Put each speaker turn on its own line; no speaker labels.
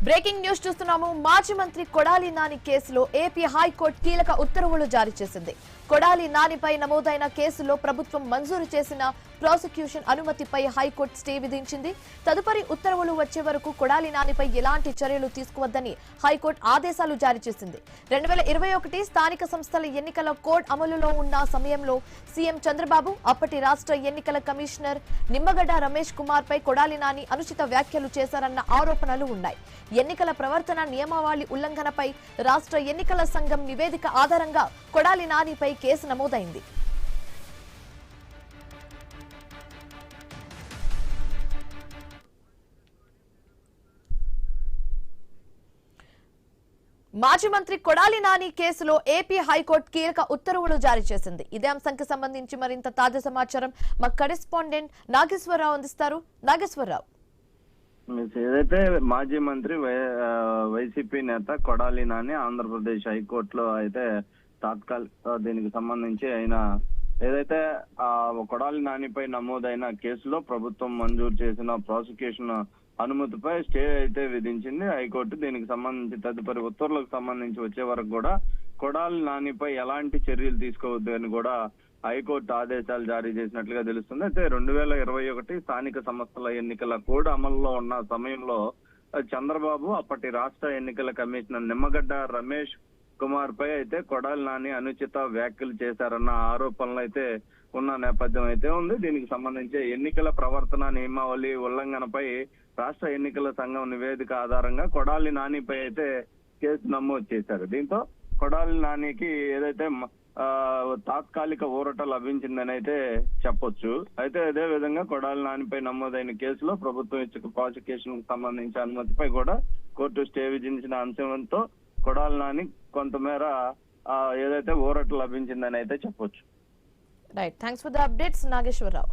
Breaking news చూస్తున్నాము. మాజీ మంత్రి కొడాలి నాని కేసులో ఏపీ హైకోర్టు కీలక ఉత్తర్వులు జారీ చేసింది. కొడాలి నానిపై నమోదైన కేసులో ప్రభుత్వం మంజూరు చేసిన ప్రాసిక్యూషన్ అనుమతిపై హైకోర్టు స్టే విధించింది. తదుపరి ఉత్తర్వులు వచ్చే వరకు కొడాలి నానిపై ఎలాంటి చర్యలు తీసుకోవద్దని హైకోర్టు ఆదేశాలు జారీ చేసింది. 2021 స్థానిక సంస్థల ఎన్నికల కోడ్ అమలులో ఉన్న సమయంలో సీఎం చంద్రబాబు, అప్పటి రాష్ట్ర ఎన్నికల కమిషనర్ నిమ్మగడ్డ రమేష్ కుమార్ పై కొడాలి నాని అనుచిత వ్యాఖ్యలు చేశారన్న ఆరోపణలు ఉన్నాయి. ఎన్నికల ప్రవర్తన నియమావళి ఉల్లంఘనపై రాష్ట్ర ఎన్నికల సంఘం నివేదిక ఆధారంగా కొడాలి నానిపై కేసు నమోదైంది. మాజీ మంత్రి కొడాలి నాని కేసులో ఏపీ హైకోర్టు కీలక ఉత్తర్వులు జారీ చేసింది. ఇదే అంశానికి సంబంధించి మరింత తాజా సమాచారం మా కరెస్పాండెంట్ నాగేశ్వరరావు అందిస్తారు. నాగేశ్వరరావు,
ఏదైతే మాజీ మంత్రి వైసీపీ నేత కొడాలి నాని ఆంధ్రప్రదేశ్ హైకోర్టులో అయితే దీనికి సంబంధించి ఆయన ఏదైతే కొడాలి నానిపై నమోదైన కేసులో ప్రభుత్వం మంజూరు చేసిన ప్రాసిక్యూషన్ అనుమతిపై స్టే అయితే విధించింది హైకోర్టు. దీనికి సంబంధించి తదుపరి ఉత్తర్వులకు సంబంధించి వచ్చే వరకు కూడా కొడాలి నానిపై ఎలాంటి చర్యలు తీసుకోవద్దు అని కూడా హైకోర్టు ఆదేశాలు జారీ చేసినట్లుగా తెలుస్తుంది. అయితే 2021 స్థానిక సంస్థల ఎన్నికల కోడ్ అమల్లో ఉన్న సమయంలో చంద్రబాబు, అప్పటి రాష్ట్ర ఎన్నికల కమిషనర్ నిమ్మగడ్డ రమేష్ కుమార్ పై అయితే కొడాలి నాని అనుచిత వ్యాఖ్యలు చేశారన్న ఆరోపణలు అయితే ఉన్న నేపథ్యం అయితే ఉంది. దీనికి సంబంధించి ఎన్నికల ప్రవర్తన నియమావళి ఉల్లంఘనపై రాష్ట్ర ఎన్నికల సంఘం నివేదిక ఆధారంగా కొడాలి నానిపై అయితే కేసు నమోదు చేశారు. దీంతో కొడాలి నానికి ఏదైతే తాత్కాలిక ఊరట లభించిందని అయితే చెప్పొచ్చు. అయితే అదే విధంగా కొడాలి నానిపై నమోదైన కేసులో ప్రభుత్వం ఇచ్చిన ప్రాసిక్యూషన్ కు సంబంధించిన అనుమతిపై కూడా కోర్టు స్టే విధించిన అంశంతో కొడాలి నాని కొంతమేర ఏదైతే ఊరట లభించిందని అయితే చెప్పొచ్చు.
Right, thanks for the updates Nageswararao.